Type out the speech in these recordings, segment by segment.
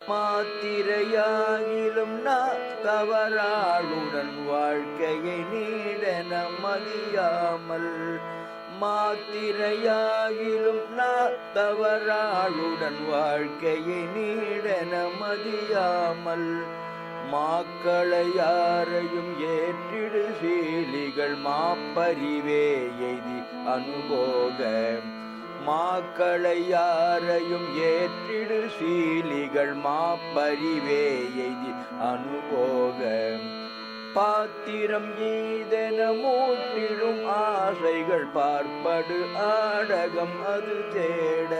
மாத்திரையாகிலும் நான் தவறாளுடன் வாழ்க்கையை நீடென மதியாமல், மாத்திரையாகிலும் நான் தவறாளுடன் வாழ்க்கையை நீடென மதியாமல், மாக்களை யாரையும் ஏற்றிடு சீலிகள் மாப்பறிவே எய்தி அனுபோக, மாக்களை யாரையும் ஏற்றிடு சீலிகள் மாப்பறிவே எய்தி அனுபோக, பாத்திரம் ஈதென மூட்டிடும் ஆசைகள் பார்ப்படு ஆடகம் அது தேட,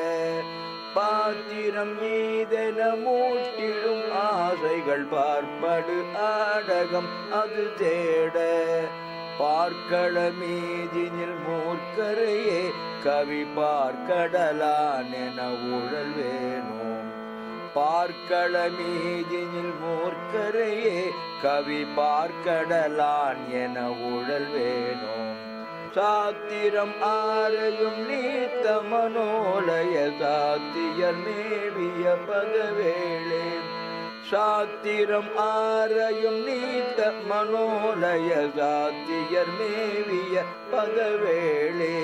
பாத்திரம் ஈதென மூட்டிடும் ஆசைகள் பார்ப்படு ஆடகம் அது தேட, பார்க்கள மீதினில் மூர்க்கரையே கவி பார்க்கடலான் என உழல் வேணும், பார்க்கள மீதினில் மூர்க்கரையே கவி பார்க்கடலான் என உழல் வேணும், சாத்திரம் ஆரையும் நீத்த மனோலய சாத்தியர் மேவிய பகவேளே, சாத்திரம் ஆரையும் நீத்த மனோலய சாத்தியர் மேவிய பகவேளே,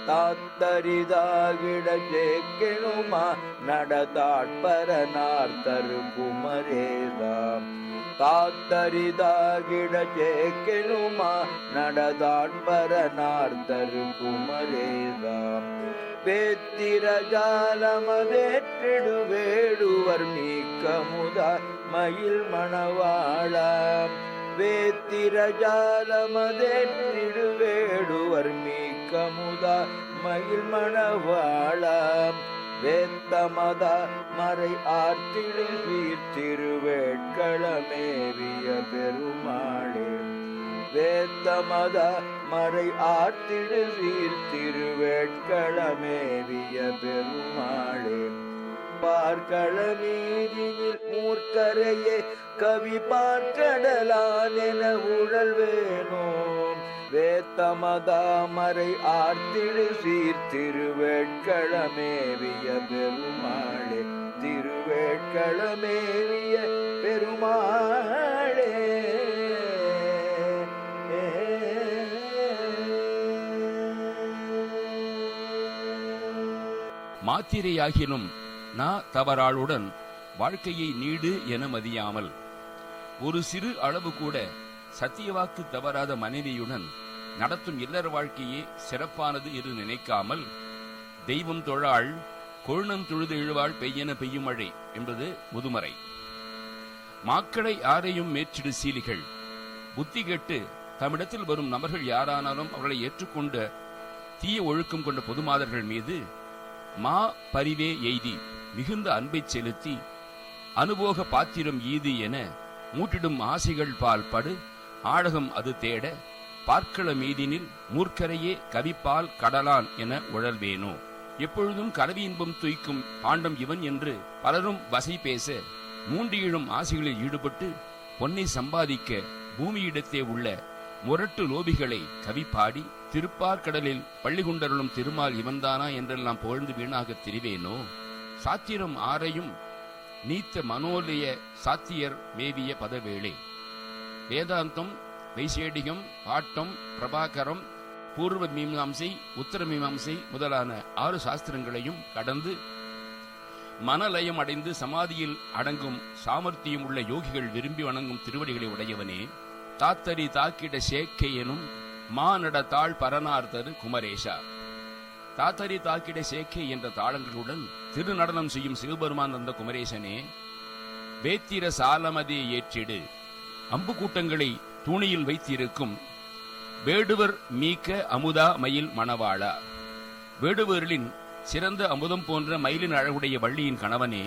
தாத்தரிதாகிட சேக்கெனுமா நடதாட்பரனார் தரு குமரேதாம், தாத்தரிதாகிட சேக்கெனுமா நடதாட்பரனார் தரு குமரேதாம், வேத்திரஜாலமதேற்றிடு வேடுவர் மீக்கமுதா மயில் மணவாளாம், வேத்திரஜாலமதேற்றிடு வேடுவர் மீக்கமுதா மயில் மணவாளாம், வேத்தமதா மறை ஆற்றிடு சீர்திருவேட்களமேவிய பெருமாளே, வேத்தமதா மறை ஆற்றிடு சீர்திருவேட்களமேவிய பெருமாளே, பார்க்கள மீதினில் மூர்க்கரையே கவி பார்க்கடலான் என உழல் வேணும், வேத்தமதா மறை ஆர்த்திடு சீர்திருவேட்களமேவிய பெருமாளே, திருவேட்களமேவிய பெருமாளே. மாத்திரையாகிலும் நான் தவறாளுடன் வாழ்க்கையை நீடு என மதியாமல், ஒரு சிறு அளவு கூட சத்தியவாக்கு தவறாத மனைவியுடன் நடத்தும் இல்லற வாழ்க்கையே சிறப்பானது என்று நினைக்காமல், தெய்வம் தொழாள் கொழுநம் தொழுது எழுவாள் பெய்யென பெய்யும் மழை என்பது முதுமறை. மாக்களை யாரையும் மேற்றிடு சீலிகள், புத்தி கெட்டு தம்மிடத்தில் வரும் நபர்கள் யாரானாலும் அவர்களை ஏற்றுக்கொண்ட தீய ஒழுக்கம் கொண்ட பொதுமாதர்கள் மீது மா பரிவே எய்தி மிகுந்த அன்பை செலுத்தி அனுபோக பாத்திரம் ஈது என மூட்டிடும் ஆசைகள் பால் படு ஆழகம் அது தேட, பார்க்கள மீதினில் மூர்க்கரையே கவிப்பால் கடலான் என உழல்வேனோ. எப்பொழுதும் கரவி இன்பம் துய்க்கும் பாண்டம் இவன் என்று பலரும் வசை பேச, மூண்டியிழும் ஆசைகளில் ஈடுபட்டு பொன்னை சம்பாதிக்க பூமியிடத்தே உள்ள முரட்டு லோபிகளை கவி பாடி திருப்பார்கடலில் பள்ளிகுண்டருளும் திருமால் இவன்தானா என்றெல்லாம் புகழ்ந்து வீணாக திரிவேனோ. சாத்திரம் ஆரையும் நீத்த மனோலய சாத்தியர் மேவிய பதவேளே. வேதாந்தம், வைசேடிகம், பாட்டம், பிரபாகரம், பூர்வ மீமாம்சை, உத்தர மீமாம்சை முதலான 6 சாஸ்திரங்களையும் கடந்து மனலயம் அடைந்து சமாதியில் அடங்கும் சாமர்த்தியம் உள்ள யோகிகள் விரும்பி வணங்கும் திருவடிகளை உடையவனே, தாத்தரி தாக்கிட சேக்கை எனும் மானட தாழ் பரனார்தரு குமரேஷா. தாத்தரி தாக்கிட சேக்கை என்ற தாளங்களுடன் திருநடனம் செய்யும் சிவபெருமான் அந்த குமரேசனே, வேத்திர சாலமதே ஏற்றிடு அம்பு கூட்டங்களை தூணியில் வைத்திருக்கும் வேடுவர் மீக்க அமுதா மயில் மணவாளா. வேடுவர்களின் சிறந்த அமுதம் போன்ற மயிலின் அழகுடைய வள்ளியின் கணவனே,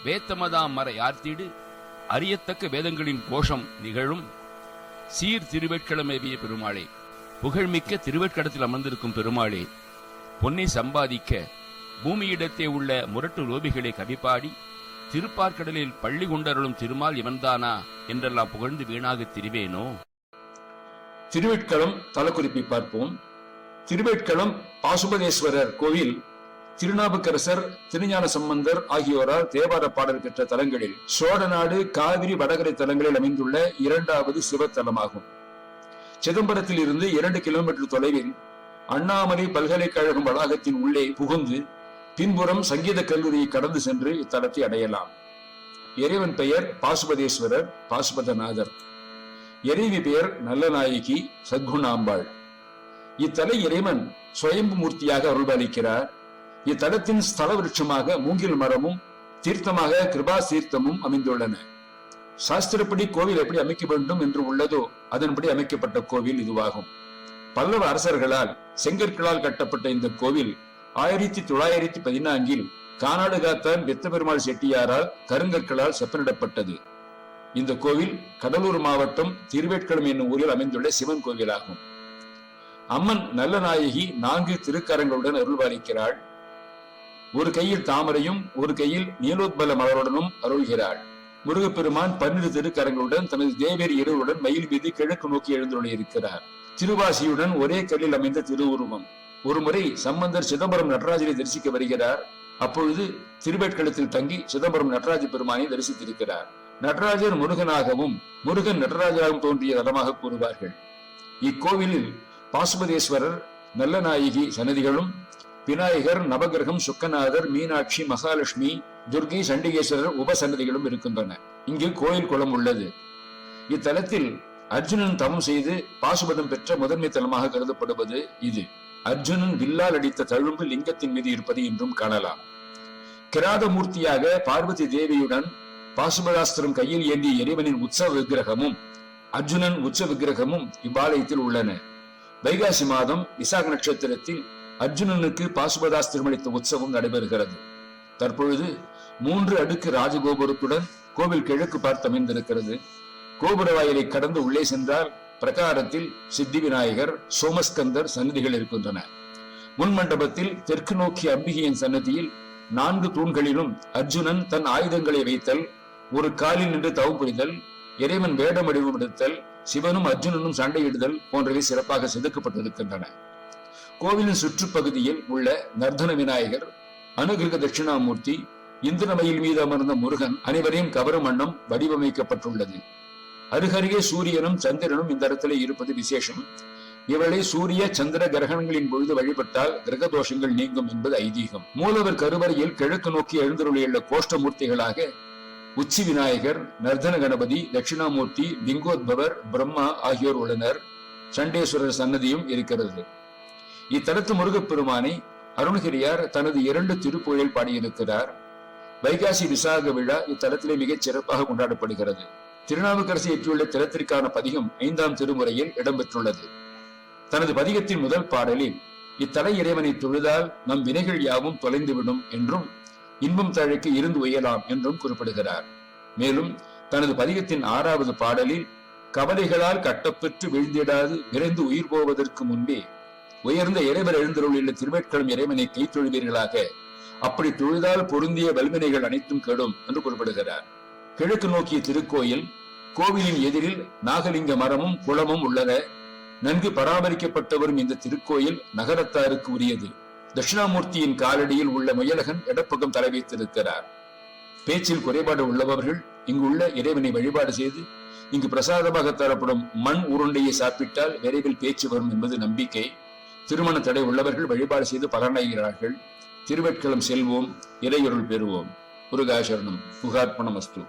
வேத்தமதாம் மறை ஆர்த்திடு அறியத்தக்க வேதங்களின் கோஷம் நிகழும் சீர் திருவேட்களமேவிய பெருமாளே. புகழ்மிக்க திருவேட்கடத்தில் அமர்ந்திருக்கும் பெருமாளே, பொன்னை சம்பாதிக்க பூமியிடத்தே உள்ள முரட்டு லோபிகளை கவிப்பாடி திருப்பார்கடலில் பள்ளி கொண்டருளும் திருமால் இவன்தானா என்றெல்லாம் புகழ்ந்து வீணாக திரிவேனோ. திருவேட்களம் தலக்குறிப்பை பார்ப்போம். திருவேட்களம் பாசுபதேஸ்வரர் கோவில் திருநாவுக்கரசர், திருஞான சம்பந்தர் ஆகியோரால் தேவார பாடல் பெற்ற தலங்களில் சோழநாடு காவிரி வடகரை தலங்களில் அமைந்துள்ள இரண்டாவது சிவத்தலமாகும். சிதம்பரத்தில் இருந்து 2 கிலோமீட்டர் தொலைவில் அண்ணாமலை பல்கலைக்கழகம் வளாகத்தின் உள்ளே புகுந்து பின்புறம் சங்கீத கல்லூரியை கடந்து சென்று இத்தலத்தை அடையலாம். இறைவன் பெயர் பாசுபதேஸ்வரர், பாசுபதநாதர். இறைவி பெயர் நல்லநாயகி, சத்குணாம்பாள். இத்தல இறைவன் சுயம்பு மூர்த்தியாக அருள்பாலிக்கிறார். இத்தலத்தின் ஸ்தல விருட்சமாக மூங்கில் மரமும் தீர்த்தமாக கிருபா தீர்த்தமும் அமைந்துள்ளன. சாஸ்திரப்படி கோவில் எப்படி அமைக்க வேண்டும் என்று உள்ளதோ அதன்படி அமைக்கப்பட்ட கோவில் இதுவாகும். பல்லவ அரசர்களால் செங்கற்களால் கட்டப்பட்ட இந்த கோவில் 1914 கானாடு காத்தான் வெத்தபெருமாள் செட்டியாரால் கருங்கற்களால் செப்பனிடப்பட்டது. இந்த கோவில் கடலூர் மாவட்டம் திருவேட்களம் என்னும் ஊரில் அமைந்துள்ள சிவன் கோவிலாகும். அம்மன் நல்லநாயகி 4 திருக்கரங்களுடன் அருள்பாலிக்கிறாள். ஒரு கையில் தாமரையும் ஒரு கையில் நீலோத்பல மலருடனும் அருள்கிறாள். முருகப்பெருமான் 12 திருக்கரங்களுடன் தனது தேவேரி இருவருடன் மயில் மீது கிழக்கு நோக்கி எழுந்துள்ளிருக்கிறார். திருவாசியுடன் ஒரே கல்லில் அமைந்த திருவுருவம். ஒருமுறை சம்பந்தர் சிதம்பரம் நடராஜரை தரிசிக்க வருகிறார். அப்பொழுது திருவேட்களத்தில் தங்கி சிதம்பரம் நடராஜ பெருமானை தரிசித்திருக்கிறார். நடராஜர் முருகனாகவும் முருகன் நடராஜராகவும் தோன்றிய தலமாக கூறுவார்கள். இக்கோவிலில் பாசுபதேஸ்வரர், நல்லநாயகி சன்னதிகளும், விநாயகர், நவகிரகம், சுக்கநாதர், மீனாட்சி, மகாலட்சுமி, துர்கை, சண்டிகேஸ்வரர் உபசன்னதிகளும் இருக்கின்றன. இங்கு கோயில் குளம் உள்ளது. இத்தலத்தில் அர்ஜுனன் தவம் செய்து பாசுபதம் பெற்ற முதன்மை தலமாக கருதப்படுவது இது. அர்ஜுனன் வில்லால் அடித்த தழும்பு லிங்கத்தின் மீது இருப்பது இன்றும் காணலாம். கிராத மூர்த்தியாக பார்வதி தேவியுடன் பாசுபதாஸ்திரம் கையில் ஏந்திய இறைவனின் உற்சவ விக்கிரகமும் அர்ஜுனன் உற்சவ விக்கிரகமும் இவ்வாலயத்தில் உள்ளன. வைகாசி மாதம் விசாக நட்சத்திரத்தில் அர்ஜுனனுக்கு பாசுபதாஸ்திரம் அளித்த உற்சவம் நடைபெறுகிறது. தற்பொழுது 3 அடுக்கு ராஜகோபுரத்துடன் கோவில் கிழக்கு பார்த்து அமைந்திருக்கிறது. கோபுர வாயிலை கடந்து உள்ளே சென்றால் பிரகாரத்தில் சித்தி விநாயகர், சோமஸ்கந்தர் சன்னதிகள் இருக்கின்றன. முன் மண்டபத்தில் தெற்கு நோக்கிய அம்பிகையின் சன்னதியில் 4 தூண்களிலும் அர்ஜுனன் தன் ஆயுதங்களை வைத்தல், ஒரு காலில் நின்று தவம் புரிதல், இறைவன் வேடம் வடிவம் எடுத்தல், சிவனும் அர்ஜுனனும் சண்டையிடுதல் போன்றவை சிறப்பாக செதுக்கப்பட்டிருக்கின்றன. கோவிலின் சுற்றுப்பகுதியில் உள்ள நர்தன விநாயகர், அனுகிரக தட்சிணாமூர்த்தி, இந்திரமயில் மீது அமர்ந்த முருகன் அனைவரையும் கவரும் வண்ணம் வடிவமைக்கப்பட்டுள்ளது. அருகருகே சூரியனும் சந்திரனும் இந்த இடத்திலே இருப்பது விசேஷம். இவளை சூரிய சந்திர கிரகணங்களின் பொழுது வழிபட்டால் கிரக தோஷங்கள் நீங்கும் என்பது ஐதீகம். மூலவர் கருவறையில் கிழக்கு நோக்கி எழுந்தருளியுள்ள கோஷ்டமூர்த்திகளாக உச்சி விநாயகர், நர்தன கணபதி, தட்சிணாமூர்த்தி, லிங்கோத்பவர், பிரம்மா ஆகியோர் உள்ளனர். சண்டேஸ்வரர் சன்னதியும் இருக்கிறது. இத்தலத்து முருகப்பெருமானை அருணகிரியார் தனது 2 திருப்புகழில் பாடியிருக்கிறார். வைகாசி விசாக விழா இத்தலத்திலே மிகச் சிறப்பாக கொண்டாடப்படுகிறது. திருநாவுக்கரசு இயற்றியுள்ள தலத்திற்கான பதிகம் 5ஆம் திருமுறையில் இடம்பெற்றுள்ளது. தனது பதிகத்தின் முதல் பாடலில் இத்தல இறைவனை தொழுதால் நம் வினைகள் யாவும் தொலைந்துவிடும் என்றும் இன்பம் தழைக்கு இருந்து உயலாம் என்றும் குறிப்பிடுகிறார். மேலும் தனது பதிகத்தின் 6வது பாடலில் கவலைகளால் கட்டப்பெற்று வீழ்ந்திடாது விரைந்து உயிர் போவதற்கு முன்பே உயர்ந்த இறைவர் எழுந்தருளியுள்ள திருவேட்களம் இறைவனை கை தொழுவீர்களாக, அப்படி தொழுதால் பொருந்திய வல்வினைகள் அனைத்தும் கெடும் என்று குறிப்பிடுகிறார். கிழக்கு நோக்கிய திருக்கோயில், கோவிலின் எதிரில் நாகலிங்க மரமும் குளமும் உள்ளன. நன்கு பராமரிக்கப்பட்டவரும் இந்த திருக்கோயில் நகரத்தாருக்கு உரியது. தட்சிணாமூர்த்தியின் காலடியில் உள்ள முயலகன் இடப்பக்கம் தலை வைத்திருக்கிறார். பேச்சில் குறைபாடு உள்ளவர்கள் இங்குள்ள இறைவனை வழிபாடு செய்து இங்கு பிரசாதமாக தரப்படும் மண் உருண்டையை சாப்பிட்டால் விரைவில் பேச்சு வரும் என்பது நம்பிக்கை. திருமண தடை உள்ளவர்கள் வழிபாடு செய்து பலனடைகிறார்கள். திருவேட்களம் செல்வோம், இறையொருள் பெறுவோம். முருகாசரணம். புகார்ப்பணமஸ்து.